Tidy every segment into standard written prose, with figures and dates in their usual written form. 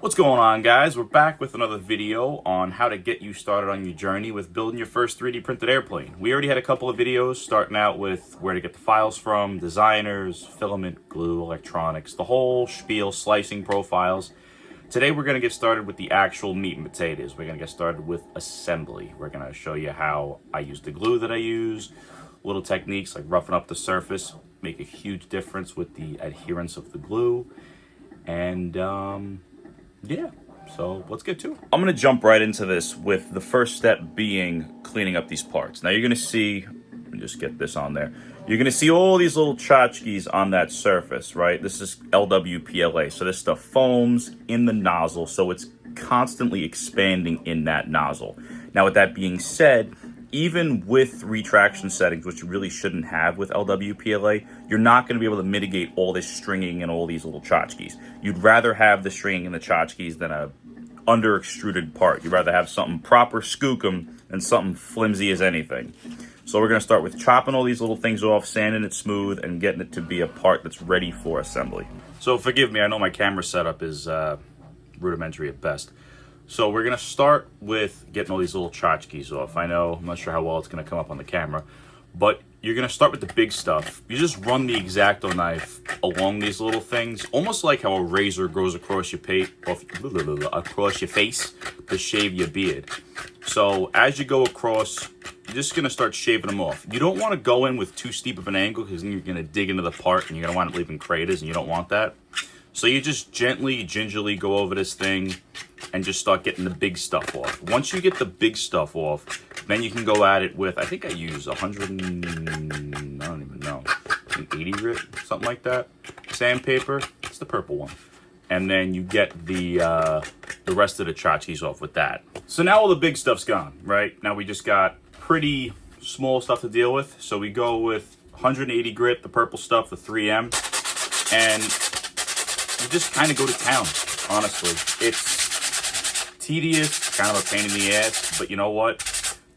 What's going on, guys? We're back with another video on how to get you started on your journey with building your first 3D printed airplane. We already had a couple of videos starting out with where to get the files from, designers, filament, glue, electronics, the whole spiel, slicing profiles. Today we're going to get started with the actual meat and potatoes. We're going to get started with assembly. We're going to show you how I use the glue that I use, little techniques like roughing up the surface, make a huge difference with the adherence of the glue, and yeah, so let's get to it. I'm going to jump right into this with the first step being cleaning up these parts. Now you're going to see, let me just get this on there. You're going to see all these little tchotchkes on that surface, right? This is LWPLA. So this stuff foams in the nozzle, so it's constantly expanding in that nozzle. Now with that being said, even with retraction settings, which you really shouldn't have with LWPLA, you're not going to be able to mitigate all this stringing and all these little tchotchkes. You'd rather have the stringing and the tchotchkes than a under extruded part. You'd rather have something proper skookum than something flimsy as anything. So we're going to start with chopping all these little things off, sanding it smooth, and getting it to be a part that's ready for assembly. So forgive me, I know my camera setup is rudimentary at best. So we're going to start with getting all these little tchotchkes off. I know, I'm not sure how well it's going to come up on the camera, but you're going to start with the big stuff. You just run the X-Acto knife along these little things, almost like how a razor goes across your face to shave your beard. So as you go across, you're just going to start shaving them off. You don't want to go in with too steep of an angle because then you're going to dig into the part and you're going to wind up leaving craters, and you don't want that. So you just gently, gingerly go over this thing and just start getting the big stuff off. Once you get the big stuff off, then you can go at it with, I think I use 100 and, I don't even know, an 80 grit, something like that. Sandpaper, it's the purple one. And then you get the rest of the tchotchkes off with that. So now all the big stuff's gone, right? Now we just got pretty small stuff to deal with. So we go with 180 grit, the purple stuff, the 3M, and you just kind of go to town, honestly. It's tedious, kind of a pain in the ass, but you know what?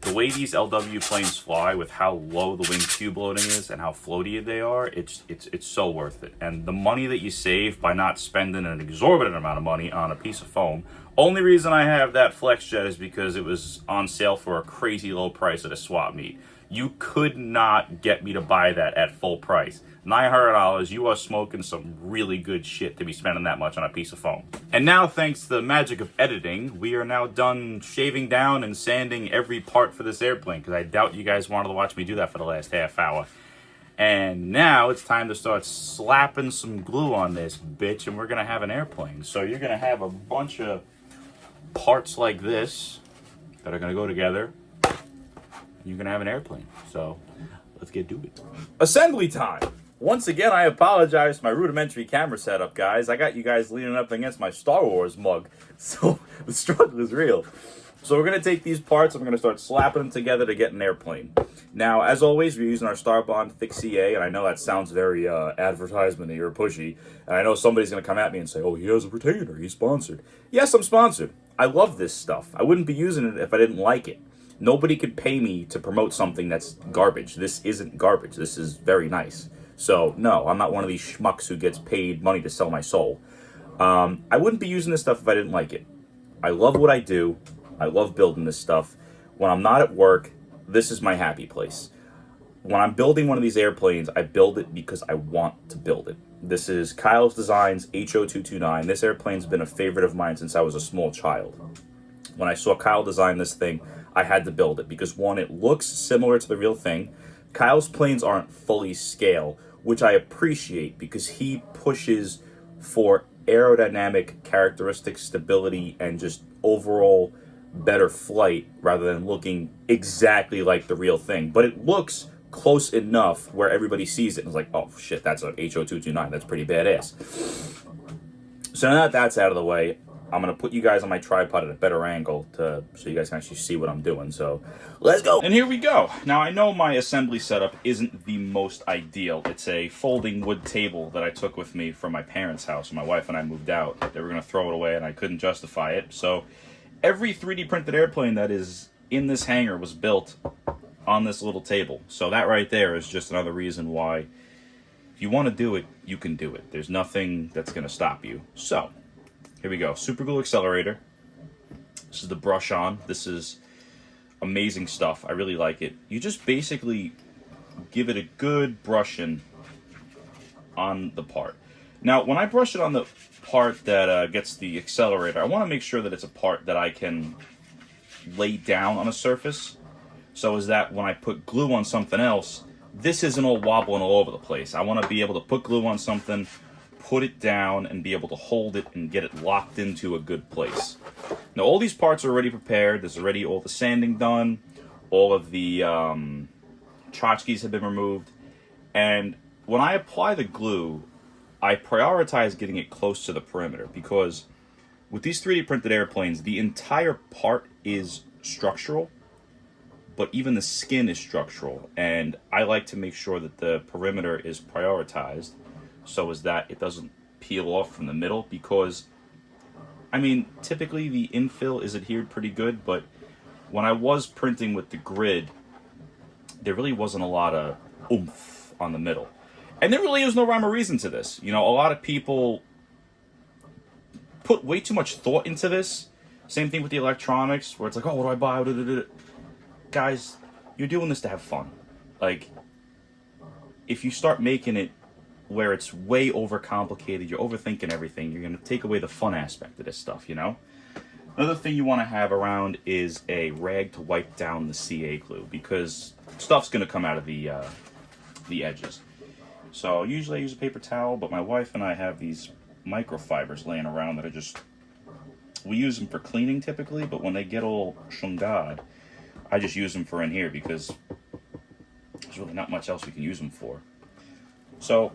The way these LW planes fly with how low the wing tube loading is and how floaty they are, it's so worth it. And the money that you save by not spending an exorbitant amount of money on a piece of foam, only reason I have that FlexJet is because it was on sale for a crazy low price at a swap meet. You could not get me to buy that at full price. $900, you are smoking some really good shit to be spending that much on a piece of foam. And now, thanks to the magic of editing, we are now done shaving down and sanding every part for this airplane, because I doubt you guys wanted to watch me do that for the last half hour. And now it's time to start slapping some glue on this bitch, and we're gonna have an airplane. So you're gonna have a bunch of parts like this that are gonna go together, and you're gonna have an airplane. So let's get to it. Assembly time. Once again, I apologize for my rudimentary camera setup, guys. I got you guys leaning up against my Star Wars mug, so the struggle is real. So we're going to take these parts and we're going to start slapping them together to get an airplane. Now, as always, we're using our Star Bond Thick CA, and I know that sounds very advertisement-y or pushy, and I know somebody's going to come at me and say, oh, he has a retainer, he's sponsored. Yes, I'm sponsored. I love this stuff. I wouldn't be using it if I didn't like it. Nobody could pay me to promote something that's garbage. This isn't garbage. This is very nice. So, no, I'm not one of these schmucks who gets paid money to sell my soul. I wouldn't be using this stuff if I didn't like it. I love what I do. I love building this stuff. When I'm not at work, this is my happy place. When I'm building one of these airplanes, I build it because I want to build it. This is Kyle's Designs HO229. This airplane's been a favorite of mine since I was a small child. When I saw Kyle design this thing, I had to build it because, one, it looks similar to the real thing. Kyle's planes aren't fully scale, which I appreciate because he pushes for aerodynamic characteristics, stability, and just overall better flight rather than looking exactly like the real thing. But it looks close enough where everybody sees it and is like, oh shit, that's an HO229. That's pretty badass. So now that that's out of the way, I'm going to put you guys on my tripod at a better angle so you guys can actually see what I'm doing. So let's go. And here we go. Now, I know my assembly setup isn't the most ideal. It's a folding wood table that I took with me from my parents' house when my wife and I moved out. They were going to throw it away and I couldn't justify it. So every 3D printed airplane that is in this hangar was built on this little table. So that right there is just another reason why if you want to do it, you can do it. There's nothing that's going to stop you. So Here we go. Super glue accelerator. This is the brush on. This is amazing stuff. I really like it. You just basically give it a good brushing on the part. Now, when I brush it on the part that gets the accelerator, I want to make sure that it's a part that I can lay down on a surface, so as that when I put glue on something else, this isn't all wobbling all over the place. I want to be able to put glue on something, put it down, and be able to hold it and get it locked into a good place. Now, all these parts are already prepared. There's already all the sanding done. All of the tchotchkes have been removed. And when I apply the glue, I prioritize getting it close to the perimeter, because with these 3D printed airplanes, the entire part is structural, but even the skin is structural. And I like to make sure that the perimeter is prioritized so as that it doesn't peel off from the middle, because, I mean, typically the infill is adhered pretty good, but when I was printing with the grid, there really wasn't a lot of oomph on the middle. And there really is no rhyme or reason to this. You know, a lot of people put way too much thought into this. Same thing with the electronics, where it's like, oh, what do I buy? Guys, you're doing this to have fun. Like, if you start making it where it's way overcomplicated, you're overthinking everything, you're going to take away the fun aspect of this stuff, you know? Another thing you want to have around is a rag to wipe down the CA glue, because stuff's going to come out of the edges. So usually I use a paper towel, but my wife and I have these microfibers laying around that are just, we use them for cleaning typically, but when they get all shungad, I just use them for in here because there's really not much else we can use them for. So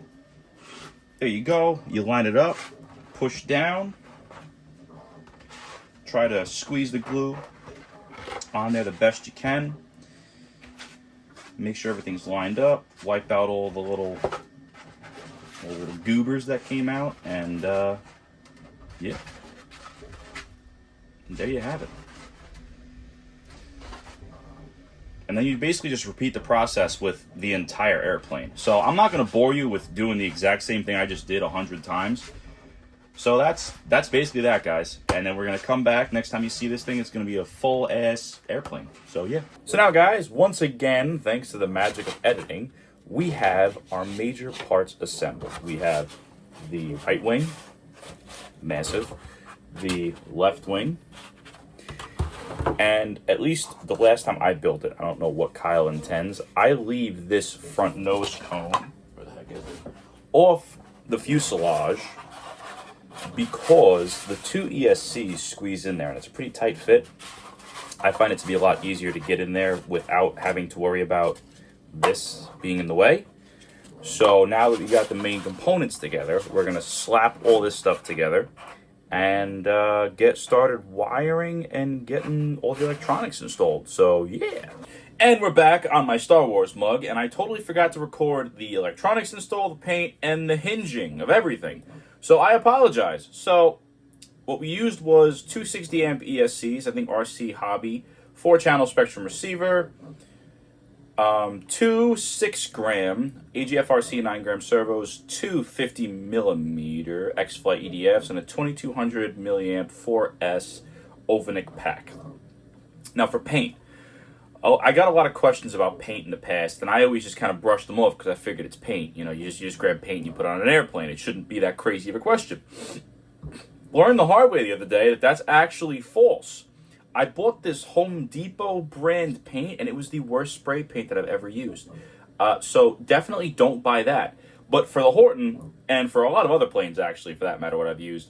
there you go. You line it up, push down, try to squeeze the glue on there the best you can. Make sure everything's lined up. Wipe out all the little goobers that came out, and yeah, and there you have it. And then you basically just repeat the process with the entire airplane. So I'm not going to bore you with doing the exact same thing I just did 100 times. So that's basically that, guys. And then we're going to come back. Next time you see this thing, it's going to be a full-ass airplane. So, yeah. So now, guys, once again, thanks to the magic of editing, we have our major parts assembled. We have the right wing, massive, the left wing, and at least the last time I built it, I don't know what Kyle intends, I leave this front nose cone, where the heck is it, off the fuselage, because the two ESCs squeeze in there, and it's a pretty tight fit. I find it to be a lot easier to get in there without having to worry about this being in the way. So now that we got the main components together, we're going to slap all this stuff together and get started wiring and getting all the electronics installed. So yeah. And we're back on my Star Wars mug, and I totally forgot to record the electronics install, the paint, and the hinging of everything. So I apologize. So what we used was two 60 amp ESCs, I think RC Hobby, 4-channel Spectrum receiver, two 6-gram AGF RC 9-gram servos, two 50mm X-Flight EDFs, and a 2200 milliamp 4S Ovenic pack. Now for paint. Oh, I got a lot of questions about paint in the past, and I always just kind of brushed them off because I figured it's paint. You know, you just grab paint and you put it on an airplane. It shouldn't be that crazy of a question. Learned the hard way the other day that that's actually false. I bought this Home Depot brand paint, and it was the worst spray paint that I've ever used. So definitely don't buy that. But for the Horton, and for a lot of other planes actually, for that matter, what I've used,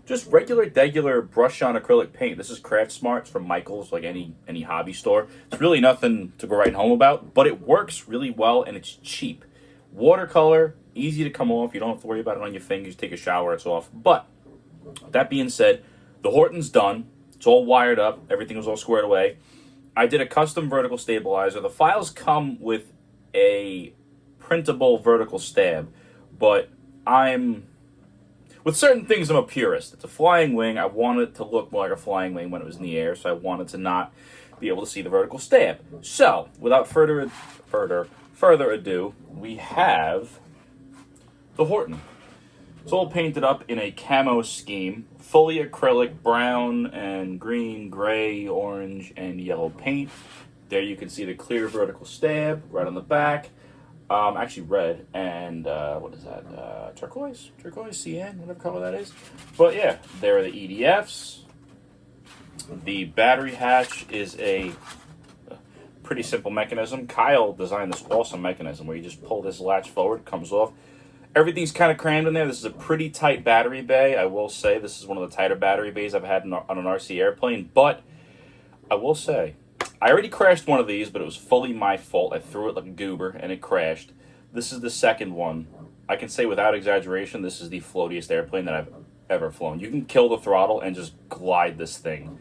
just regular brush-on acrylic paint. This is Craft Smart. It's from Michael's, like any hobby store. It's really nothing to go writing home about, but it works really well, and it's cheap. Watercolor, easy to come off. You don't have to worry about it on your fingers. You take a shower, it's off. But that being said, the Horton's done. It's all wired up. Everything was all squared away. I did a custom vertical stabilizer. The files come with a printable vertical stab, but with certain things, I'm a purist. It's a flying wing. I wanted it to look more like a flying wing when it was in the air, so I wanted to not be able to see the vertical stab. So, without further ado, we have the Horton. It's all painted up in a camo scheme, fully acrylic, brown and green, gray, orange, and yellow paint. There you can see the clear vertical stab right on the back. Actually red and what is that? Turquoise, cyan, whatever color that is. But yeah, there are the EDFs. The battery hatch is a pretty simple mechanism. Kyle designed this awesome mechanism where you just pull this latch forward, comes off. Everything's kind of crammed in there. This is a pretty tight battery bay. I will say this is one of the tighter battery bays I've had on an RC airplane. But I will say, I already crashed one of these, but it was fully my fault. I threw it like a goober, and it crashed. This is the second one. I can say without exaggeration, this is the floatiest airplane that I've ever flown. You can kill the throttle and just glide this thing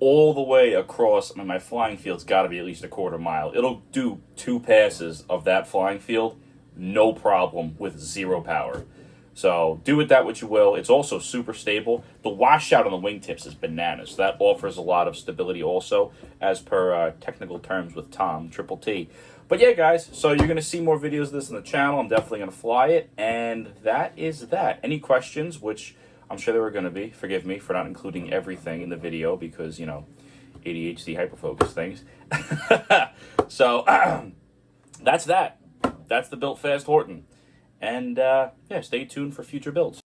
all the way across. I mean, my flying field's got to be at least a quarter mile. It'll do 2 passes of that flying field, no problem, with 0 power. So do with that what you will. It's also super stable. The washout on the wingtips is bananas. That offers a lot of stability also, as per technical terms with Tom, Triple T. But yeah, guys, so you're going to see more videos of this on the channel. I'm definitely going to fly it. And that is that. Any questions, which I'm sure there were going to be. Forgive me for not including everything in the video because, you know, ADHD hyperfocus things. So that's that. That's the Built Fast Horton. And yeah, stay tuned for future builds.